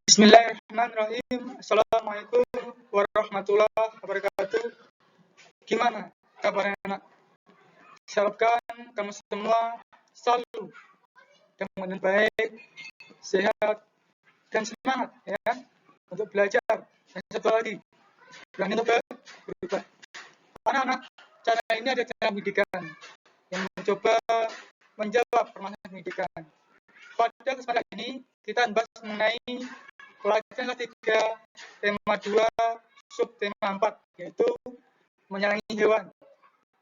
Bismillahirrahmanirrahim. Assalamualaikum warahmatullahi wabarakatuh. Gimana kabarnya anak? Semoga kamu semua selalu dalam baik, sehat, dan semangat ya untuk belajar. Dan satu lagi, berani untuk berubah. Anak-anak, cara ini ada cara pendidikan yang mencoba menjawab permasalahan pendidikan. Pada kesempatan ini kita bahas mengenai pelajaran ketiga, tema 2, subtema 4, yaitu menyayangi hewan.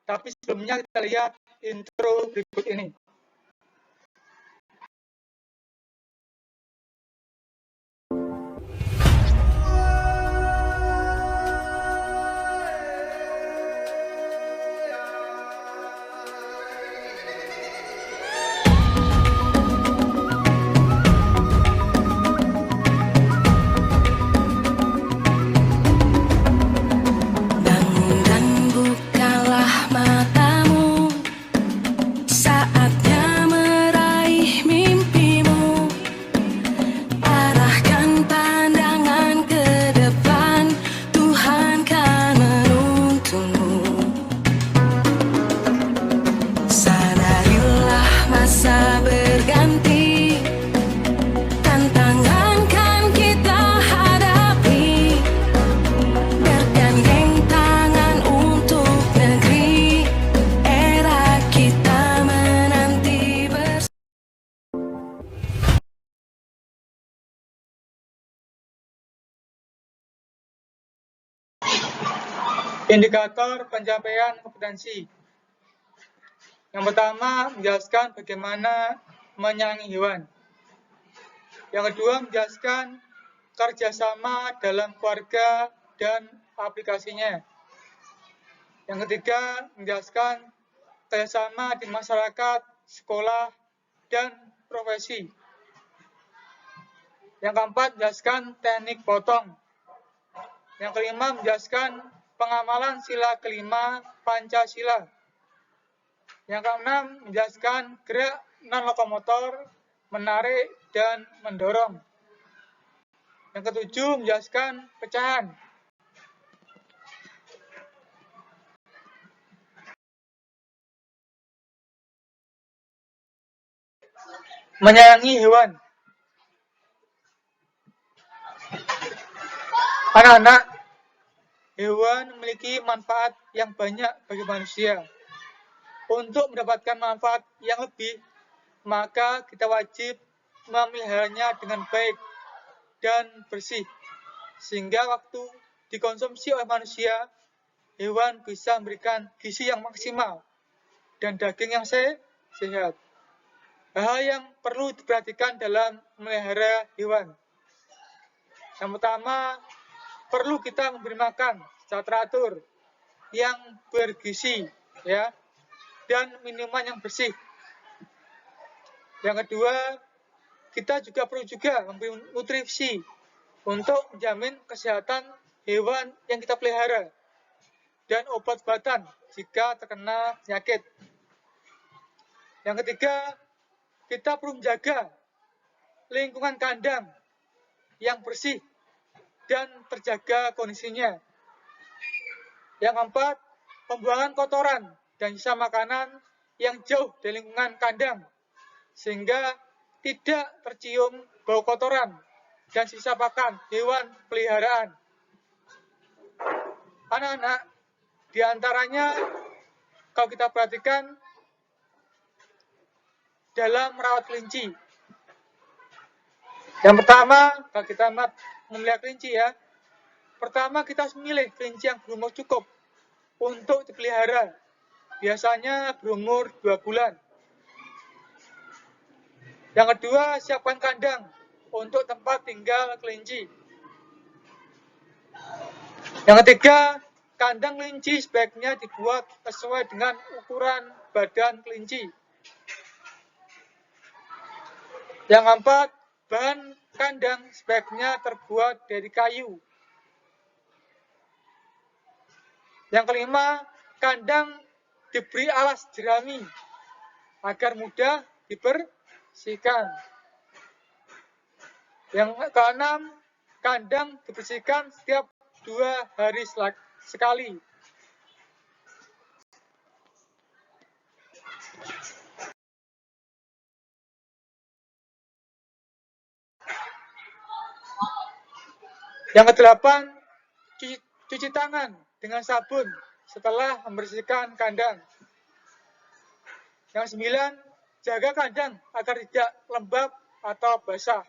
Tapi sebelumnya kita lihat intro berikut ini. Indikator pencapaian kompetensi. Yang pertama, menjelaskan bagaimana menyayangi hewan. Yang kedua, menjelaskan kerjasama dalam keluarga dan aplikasinya. Yang ketiga, menjelaskan kerjasama di masyarakat, sekolah, dan profesi. Yang keempat, menjelaskan teknik potong. Yang kelima, menjelaskan pengamalan sila kelima Pancasila. Yang keenam, menjelaskan gerak non-lokomotor, menarik, dan mendorong. Yang ketujuh, menjelaskan pecahan. Menyayangi hewan. Anak-anak, hewan memiliki manfaat yang banyak bagi manusia. Untuk mendapatkan manfaat yang lebih, maka kita wajib memeliharanya dengan baik dan bersih, sehingga waktu dikonsumsi oleh manusia, hewan bisa memberikan gizi yang maksimal dan daging yang sehat. Hal yang perlu diperhatikan dalam memelihara hewan. Yang pertama, perlu kita memberi makan secara teratur yang bergizi, ya, dan minuman yang bersih. Yang kedua, kita juga perlu memberi nutrisi untuk menjamin kesehatan hewan yang kita pelihara dan obat-obatan jika terkena penyakit. Yang ketiga, kita perlu menjaga lingkungan kandang yang bersih dan terjaga kondisinya. Yang keempat, pembuangan kotoran dan sisa makanan yang jauh dari lingkungan kandang, sehingga tidak tercium bau kotoran dan sisa pakan hewan peliharaan. Anak-anak, diantaranya kalau kita perhatikan dalam merawat kelinci. Yang pertama, kalau kita memelihara kelinci ya, pertama kita harus memilih kelinci yang berumur cukup untuk dipelihara. Biasanya berumur 2 bulan. Yang kedua, siapkan kandang untuk tempat tinggal kelinci. Yang ketiga, kandang kelinci sebaiknya dibuat sesuai dengan ukuran badan kelinci. Yang keempat, bahan kandang sebaiknya terbuat dari kayu. Yang kelima, kandang diberi alas jerami agar mudah dibersihkan. Yang keenam, kandang dibersihkan setiap 2 hari sekali. Yang kedelapan, cuci tangan dengan sabun setelah membersihkan kandang. Yang 9, jaga kandang agar tidak lembab atau basah.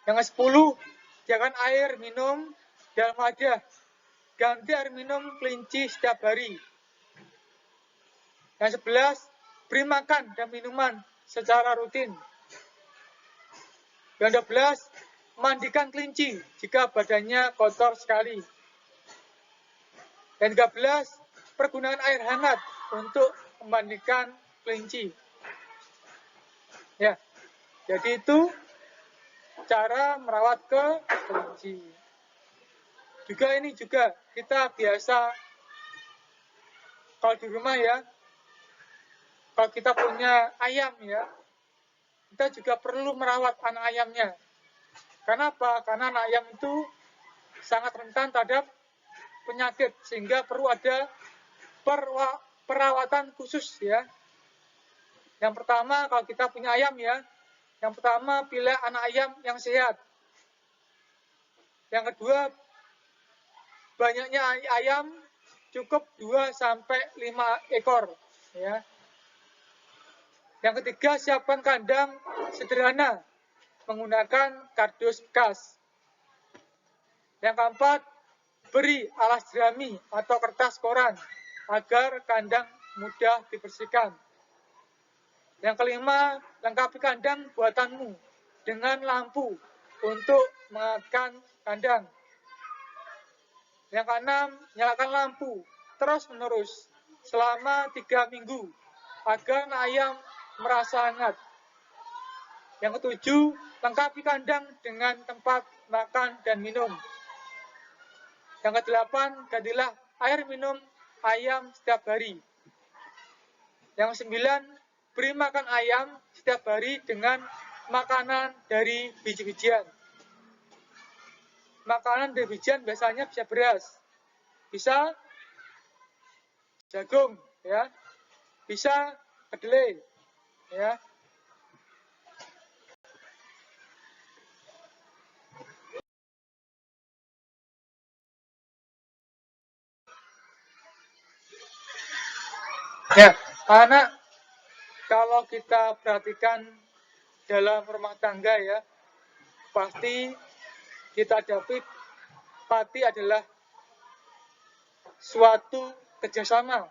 Yang 10, sediakan air minum dalam wadah. Ganti air minum kelinci setiap hari. Yang 11, beri makan dan minuman secara rutin. Yang 12, mandikan kelinci jika badannya kotor sekali. Yang 13, pergunaan air hangat untuk memandikan kelinci. Ya, jadi itu cara merawat kelinci. Ini juga kita biasa kalau di rumah ya, kalau kita punya ayam ya, kita juga perlu merawat anak ayamnya. Kenapa? Karena anak ayam itu sangat rentan terhadap penyakit, sehingga perlu ada perawatan khusus ya. Yang pertama, kalau kita punya ayam ya, yang pertama pilih anak ayam yang sehat. Yang kedua, banyaknya ayam cukup 2-5 ekor ya. Yang ketiga, siapkan kandang sederhana menggunakan kardus bekas. Yang keempat, beri alas jerami atau kertas koran agar kandang mudah dibersihkan. Yang kelima, lengkapi kandang buatanmu dengan lampu untuk mengaitkan kandang. Yang keenam, nyalakan lampu terus-menerus selama 3 minggu agar ayam merasa hangat. Yang ketujuh, lengkapi kandang dengan tempat makan dan minum. Yang kedelapan, gantilah air minum ayam setiap hari. Yang sembilan, beri makan ayam setiap hari dengan makanan dari biji-bijian. Makanan dari bijian biasanya bisa beras, bisa jagung, ya, bisa kedelai, ya. Ya, anak, kalau kita perhatikan dalam rumah tangga ya, pasti kita dapati adalah suatu kerjasama.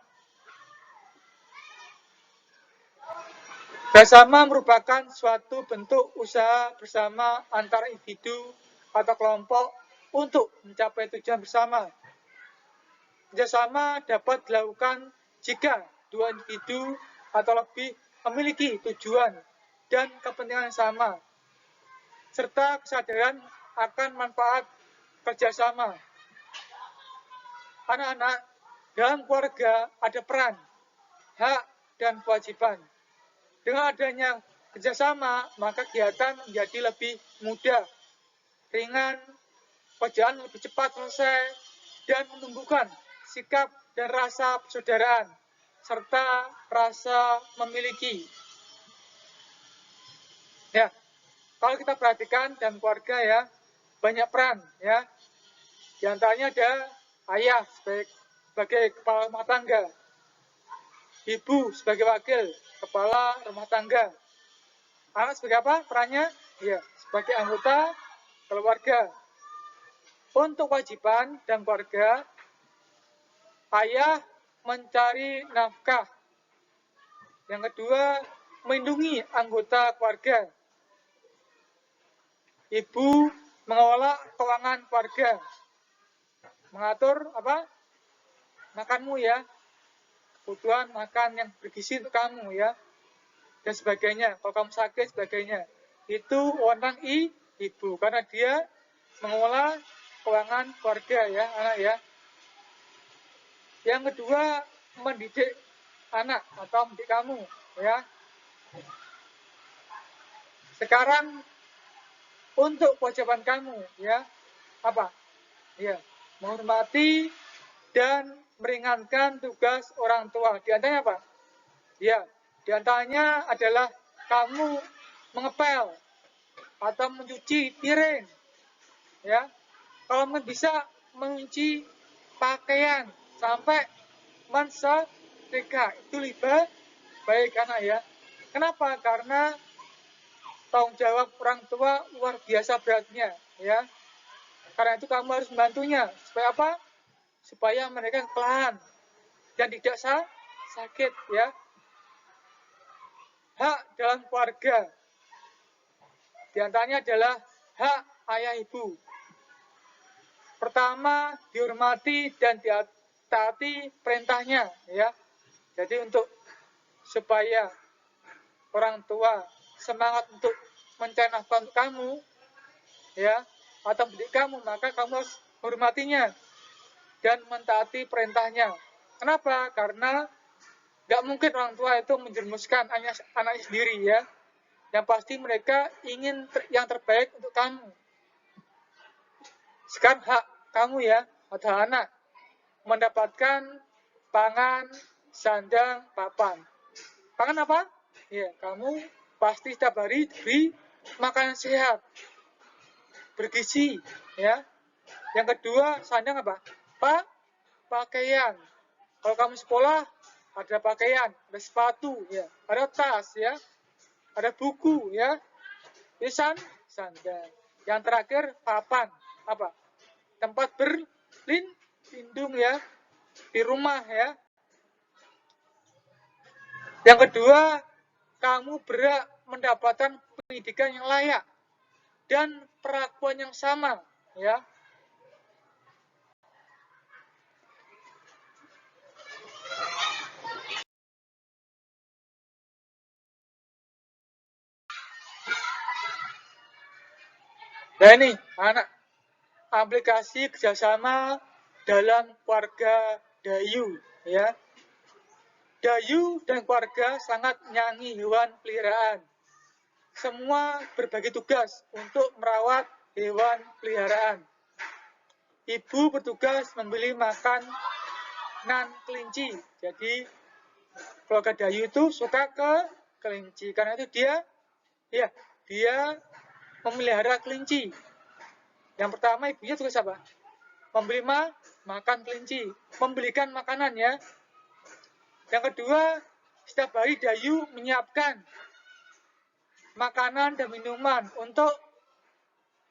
Kerjasama merupakan suatu bentuk usaha bersama antara individu atau kelompok untuk mencapai tujuan bersama. Kerjasama dapat dilakukan jika 2 individu atau lebih memiliki tujuan dan kepentingan yang sama, serta kesadaran akan manfaat kerjasama. Anak-anak, dalam keluarga ada peran, hak, dan kewajiban. Dengan adanya kerjasama, maka kegiatan menjadi lebih mudah, ringan, pekerjaan lebih cepat selesai, dan menumbuhkan sikap dan rasa persaudaraan, serta rasa memiliki. Ya, kalau kita perhatikan dalam keluarga ya, banyak peran ya. Di antaranya ada ayah sebagai kepala rumah tangga, ibu sebagai wakil kepala rumah tangga, anak sebagai apa perannya? Ya, sebagai anggota keluarga. Untuk kewajiban dan keluarga, ayah mencari nafkah. Yang kedua, melindungi anggota keluarga. Ibu mengelola keuangan keluarga. Mengatur apa? Makanmu ya. Kebutuhan makan yang bergizi untuk kamu ya. Dan sebagainya. Kalau kamu sakit sebagainya. Itu wewenang ibu karena dia mengelola keuangan keluarga ya, anak ya. Yang kedua, mendidik anak atau mendidik kamu ya. Sekarang untuk kewajiban kamu, ya. Apa? Ya, menghormati dan meringankan tugas orang tua. Di antaranya apa? Ya, di antaranya adalah kamu mengepel atau mencuci piring, ya. Kalau bisa mencuci pakaian sampai mensetrika, itu lebih baik anak ya. Kenapa? Karena tanggung jawab orang tua luar biasa beratnya, ya. Karena itu kamu harus membantunya. Supaya apa? Supaya mereka pelan dan tidak sakit, ya. Hak dalam keluarga. Di antaranya adalah hak ayah ibu. Pertama, dihormati dan ditaati perintahnya, ya. Jadi untuk supaya orang tua semangat untuk mencari nafkah untuk kamu, ya, atau mendidik kamu, maka kamu harus menghormatinya dan mentaati perintahnya. Kenapa? Karena nggak mungkin orang tua itu menjerumuskan anaknya sendiri, ya. Yang pasti mereka ingin yang terbaik untuk kamu. Sekarang hak kamu, ya, atau anak, mendapatkan pangan, sandang, papan. Pangan apa? Ya, kamu pasti setiap hari diberi makanan sehat, bergizi, ya. Yang kedua, sandang apa? Pakaian. Kalau kamu sekolah, ada pakaian, ada sepatu, ya, ada tas, ya, ada buku, ya, sandang. Yang terakhir, papan. Apa? Tempat berlindung, ya, di rumah, ya. Yang kedua, kamu berhak mendapatkan pendidikan yang layak dan perlakuan yang sama, ya. Nah ini, anak, aplikasi kerjasama dalam keluarga Dayu, ya. Dayu dan keluarga sangat menyayangi hewan peliharaan. Semua berbagi tugas untuk merawat hewan peliharaan. Ibu bertugas membeli makanan kelinci. Jadi keluarga Dayu itu suka ke kelinci. Karena itu dia memelihara kelinci. Yang pertama, ibunya tugas apa? Membeli makan kelinci, membelikan makanan, ya. Yang kedua, setiap hari Dayu menyiapkan makanan dan minuman untuk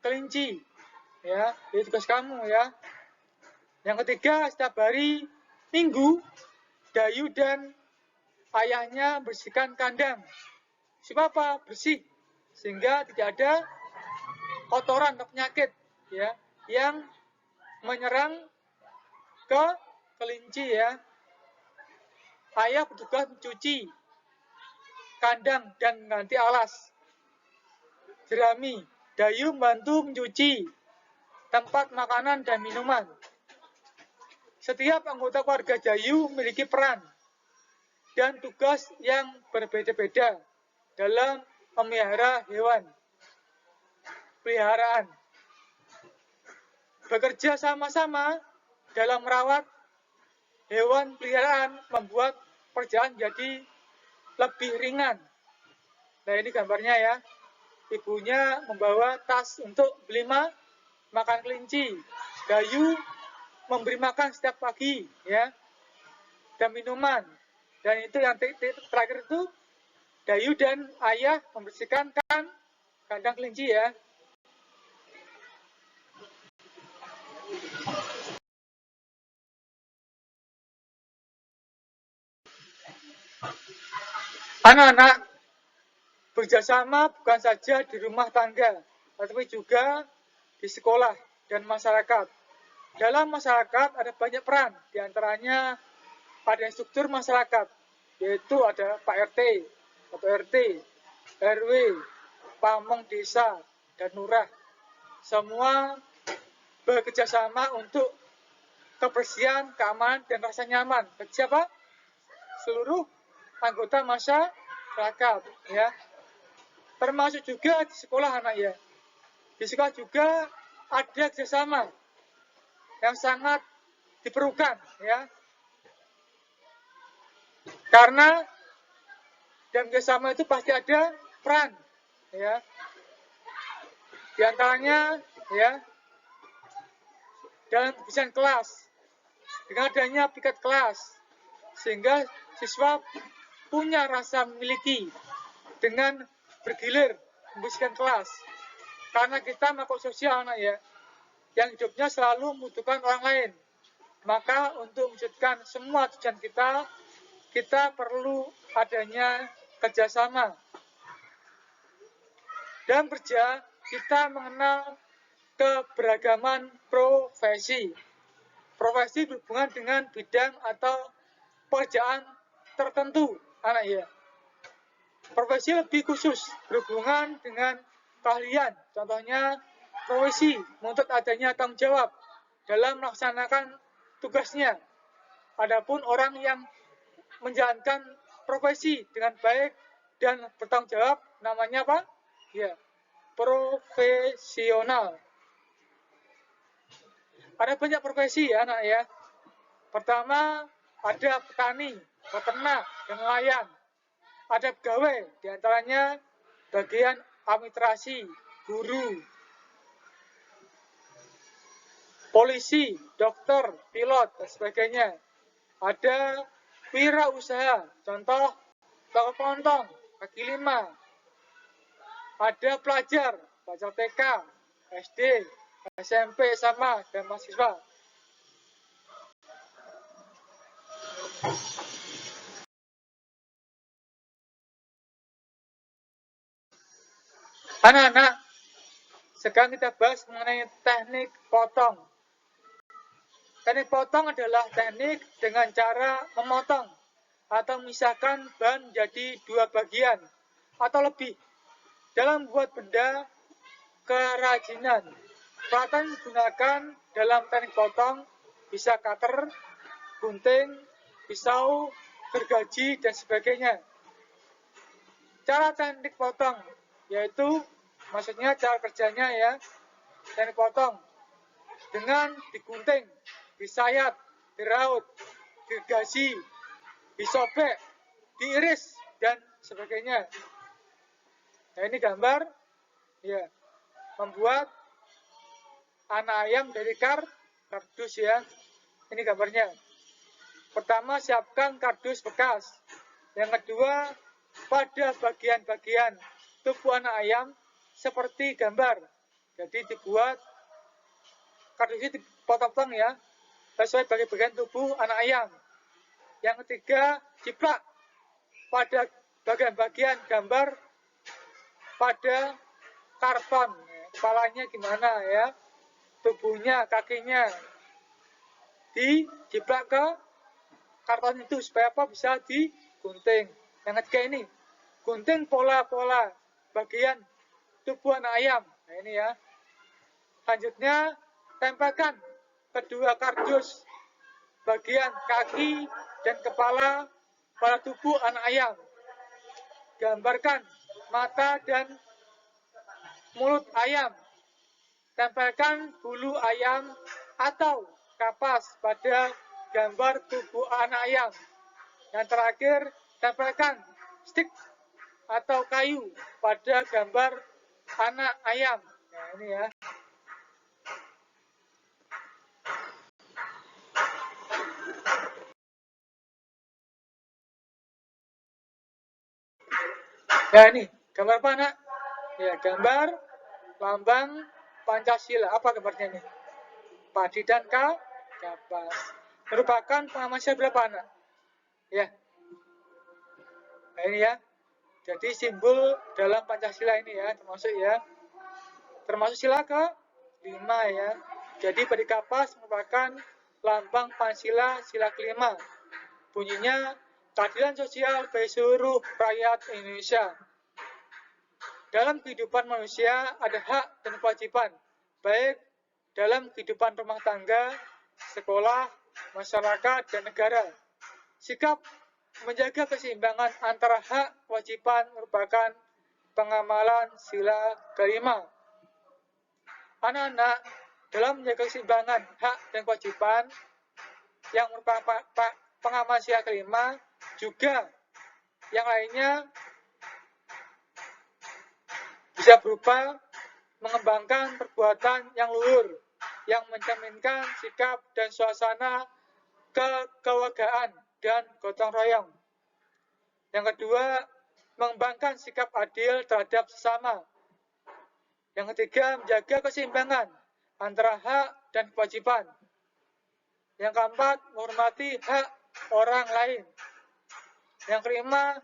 kelinci, ya. Itu tugas kamu, ya. Yang ketiga, setiap hari Minggu Dayu dan ayahnya bersihkan kandang. Siapa? Bersih, sehingga tidak ada kotoran atau penyakit, ya, yang menyerang ke kelinci, ya. Ayah bertugas mencuci kandang dan mengganti alas jerami. Dayu membantu mencuci tempat makanan dan minuman. Setiap anggota keluarga Dayu memiliki peran dan tugas yang berbeda-beda dalam memelihara hewan peliharaan. Bekerja sama-sama dalam merawat hewan peliharaan membuat pekerjaan jadi lebih ringan. Nah ini gambarnya, ya. Ibunya membawa tas untuk beli makan kelinci. Dayu memberi makan setiap pagi, ya, dan minuman. Dan itu yang terakhir itu Dayu dan ayah membersihkan kandang kelinci, ya. Anak-anak bekerjasama bukan saja di rumah tangga, tetapi juga di sekolah dan masyarakat. Dalam masyarakat ada banyak peran, diantaranya pada struktur masyarakat, yaitu ada Pak RT atau RT, RW, pamong desa, dan lurah. Semua bekerjasama untuk kebersihan, keamanan, dan rasa nyaman bagi siapa? Seluruh anggota masyarakat, ya. Termasuk juga di sekolah, anak, ya. Di sekolah juga ada kerjasama yang sangat diperlukan, ya. Karena dalam kerjasama itu pasti ada peran, ya. Di antaranya, ya, dalam desain kelas, dengan adanya piket kelas, sehingga siswa punya rasa memiliki dengan bergilir membersihkan kelas. Karena kita makhluk sosial, anak, ya, yang hidupnya selalu membutuhkan orang lain. Maka untuk mewujudkan semua tujuan kita perlu adanya kerjasama. Dalam kerja, kita mengenal keberagaman profesi. Profesi berhubungan dengan bidang atau pekerjaan tertentu, anak, ya. Profesi lebih khusus berhubungan dengan keahlian. Contohnya, profesi menuntut adanya tanggung jawab dalam melaksanakan tugasnya. Adapun orang yang menjalankan profesi dengan baik dan bertanggung jawab namanya apa? Ya, profesional. Ada banyak profesi, ya, anak, ya. Pertama, ada petani, peternak, dan nelayan. Ada pegawai, diantaranya bagian administrasi, guru, polisi, dokter, pilot, dan sebagainya. Ada wirausaha, contoh toko kelontong, kaki lima. Ada pelajar TK, SD, SMP, SMA, dan mahasiswa. Anak-anak, sekarang kita bahas mengenai teknik potong. Teknik potong adalah teknik dengan cara memotong atau memisahkan bahan menjadi dua bagian atau lebih dalam membuat benda kerajinan. Peralatan yang digunakan dalam teknik potong bisa cutter, gunting, pisau, gergaji, dan sebagainya. Cara teknik potong yaitu, maksudnya cara kerjanya, ya, teknik potong dengan digunting, disayat, diraut, digergaji, disobek, diiris, dan sebagainya. Nah, ini gambar, ya, membuat anak ayam dari kardus, ya. Ini gambarnya. Pertama, siapkan kardus bekas. Yang kedua, pada bagian-bagian tubuh anak ayam seperti gambar. Jadi dibuat kardusnya dipotong-potong, ya, sesuai bagian tubuh anak ayam. Yang ketiga, jiplak pada bagian-bagian gambar pada karton. Kepalanya gimana, ya, tubuhnya, kakinya, dijiplak ke karton itu supaya apa, bisa digunting. Yang ketiga ini, gunting pola-pola bagian tubuh anak ayam. Nah, ini, ya. Selanjutnya, tempelkan kedua kardus bagian kaki dan kepala pada tubuh anak ayam. Gambarkan mata dan mulut ayam. Tempelkan bulu ayam atau kapas pada gambar tubuh anak ayam. Yang terakhir, tempelkan stik atau kayu pada gambar anak ayam. Nah, ini, ya. Nah, ini gambar apa, anak? Ya, gambar lambang Pancasila. Apa gambarnya ini? Padi dan kapas. Merupakan pengaman sejarah berapa, anak? Ya. Nah, ini, ya. Jadi simbol dalam Pancasila ini, ya, termasuk sila ke-5, ya. Jadi padi kapas merupakan lambang Pancasila sila ke-5. Bunyinya, keadilan sosial bagi seluruh rakyat Indonesia. Dalam kehidupan manusia ada hak dan kewajiban, baik dalam kehidupan rumah tangga, sekolah, masyarakat, dan negara. Sikap menjaga keseimbangan antara hak kewajiban merupakan pengamalan sila ke-5. Anak-anak, dalam menjaga keseimbangan hak dan kewajiban yang merupakan pengaman sila kelima, juga yang lainnya bisa berupa mengembangkan perbuatan yang luhur, yang mencerminkan sikap dan suasana kekeluargaan dan gotong royong. Yang kedua, mengembangkan sikap adil terhadap sesama. Yang ketiga, menjaga keseimbangan antara hak dan kewajiban. Yang keempat, menghormati hak orang lain. Yang kelima,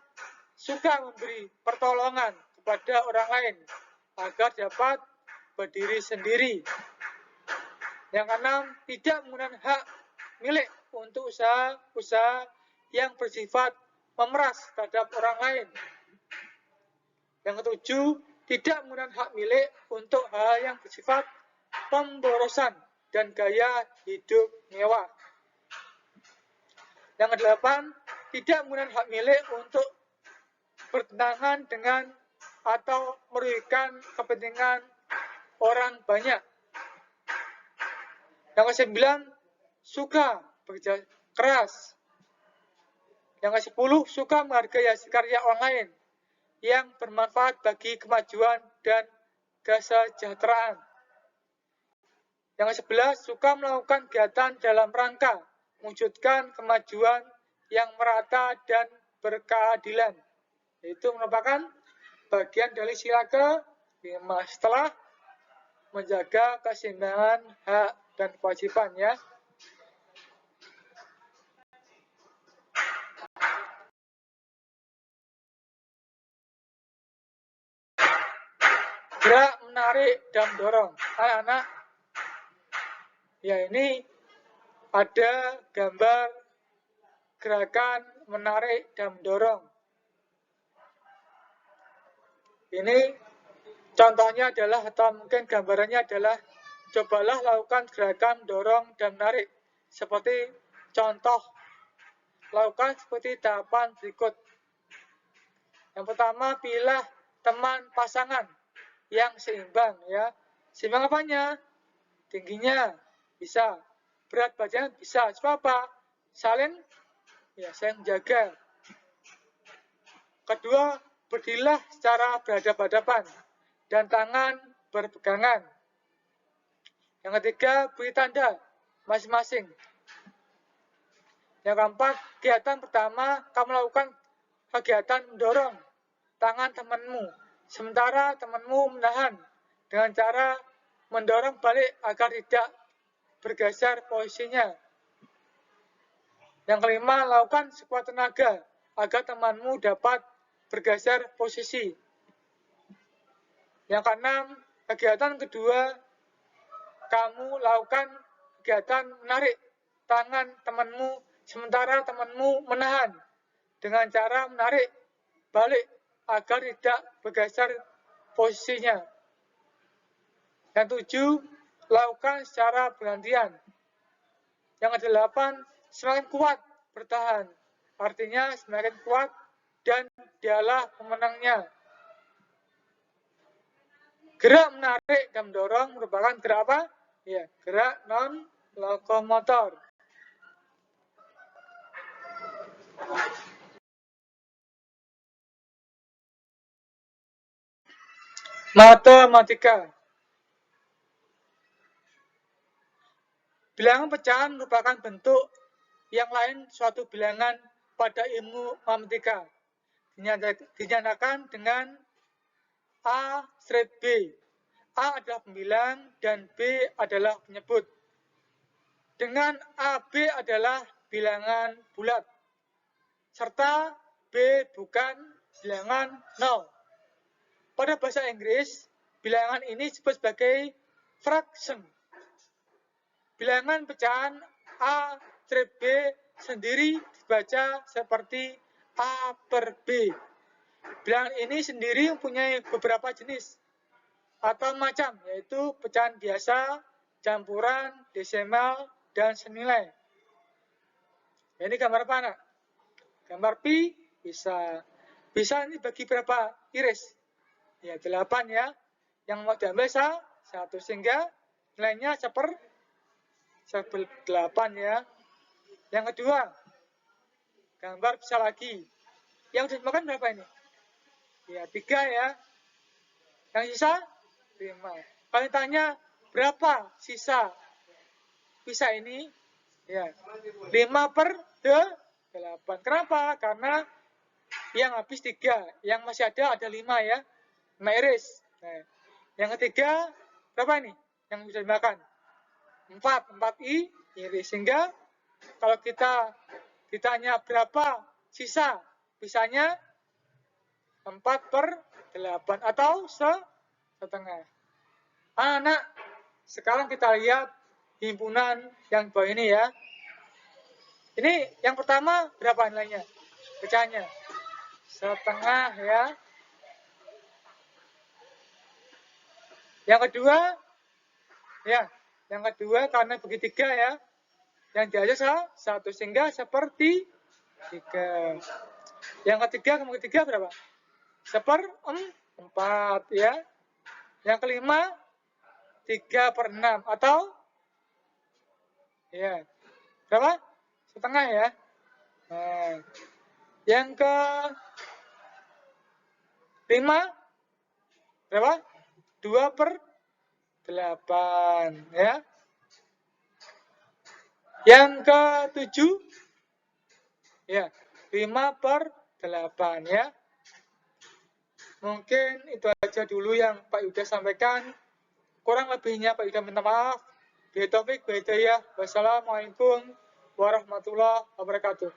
suka memberi pertolongan kepada orang lain agar dapat berdiri sendiri. Yang keenam, tidak menggunakan hak milik untuk usaha yang bersifat memeras terhadap orang lain. Yang ketujuh, tidak menggunakan hak milik untuk hal yang bersifat pemborosan dan gaya hidup mewah. Yang kedelapan, tidak menggunakan hak milik untuk bertentangan dengan atau merugikan kepentingan orang banyak. Yang kesembilan, suka bekerja keras. Yang ke-10, suka menghargai hasil karya orang lain yang bermanfaat bagi kemajuan dan kesejahteraan. Yang ke-11, suka melakukan kegiatan dalam rangka mewujudkan kemajuan yang merata dan berkeadilan. Itu merupakan bagian dari sila ke-5 setelah menjaga keseimbangan hak dan kewajiban ya. Gerak, menarik, dan mendorong. Anak-anak, ya ini ada gambar gerakan menarik dan mendorong. Ini contohnya adalah, atau mungkin gambarannya adalah, cobalah lakukan gerakan mendorong dan menarik. Seperti contoh, lakukan seperti tahapan berikut. Yang pertama, pilih teman pasangan yang seimbang ya. Seimbang apanya? Tingginya bisa, berat badan bisa. Sebab apa? Saling menjaga. Kedua, berdirilah secara berhadapan-hadapan dan tangan berpegangan. Yang ketiga, beri tanda masing-masing. Yang keempat, kegiatan pertama, kamu lakukan kegiatan mendorong tangan temanmu, sementara temanmu menahan dengan cara mendorong balik agar tidak bergeser posisinya. Yang kelima, lakukan sekuat tenaga agar temanmu dapat bergeser posisi. Yang keenam, kegiatan kedua, kamu lakukan kegiatan menarik tangan temanmu sementara temanmu menahan dengan cara menarik balik agar tidak bergeser posisinya. Yang tujuh, lakukan secara bergantian. Yang kedelapan, semakin kuat bertahan. Artinya semakin kuat dan dialah pemenangnya. Gerak menarik dan mendorong merupakan gerak apa? Ya, gerak non-lokomotor. Matematika. Bilangan pecahan merupakan bentuk yang lain suatu bilangan pada ilmu matematika. Dinyatakan dengan A strip B. A adalah pembilang dan B adalah penyebut. Dengan AB adalah bilangan bulat, serta B bukan bilangan 0. Pada bahasa Inggris, bilangan ini disebut sebagai fraction. Bilangan pecahan A strip B sendiri dibaca seperti A per B. Bilangan ini sendiri mempunyai beberapa jenis atau macam, yaitu pecahan biasa, campuran, desimal, dan senilai. Ini gambar apa, anak? Gambar pi bisa ini bagi berapa iris? Ya, 8 ya. Yang mau diambil 1, sehingga nilainya 1/8 ya. Yang kedua, gambar bisa lagi. Yang dimakan berapa ini? Ya, 3 ya. Yang sisa 5. Kalau ditanya berapa sisa bisa ini? Ya, 5/8. Kenapa? Karena yang habis 3, yang masih ada 5 ya. 5 iris. Nah, yang ketiga berapa ini? Yang bisa dimakan? 4 iris. Sehingga kalau kita ditanya berapa sisa, bisanya 4/8 atau setengah. Anak-anak, sekarang kita lihat himpunan yang bawah ini ya. Ini yang pertama berapa nilainya? Pecahannya setengah ya. Yang kedua, ya, yang kedua karena bagi 3 ya. Yang diajar 1 sehingga seperti 3. Yang ketiga berapa? 1/4 ya. Yang kelima 3/6 atau ya berapa? Setengah ya. Nah, yang ke-5 berapa? 2/8 ya. Yang ke-7 ya 5/8 ya. Mungkin itu aja dulu yang Pak Yuda sampaikan. Kurang lebihnya Pak Yuda minta maaf. Billahi taufik wal hidayah. Wassalamualaikum warahmatullahi wabarakatuh.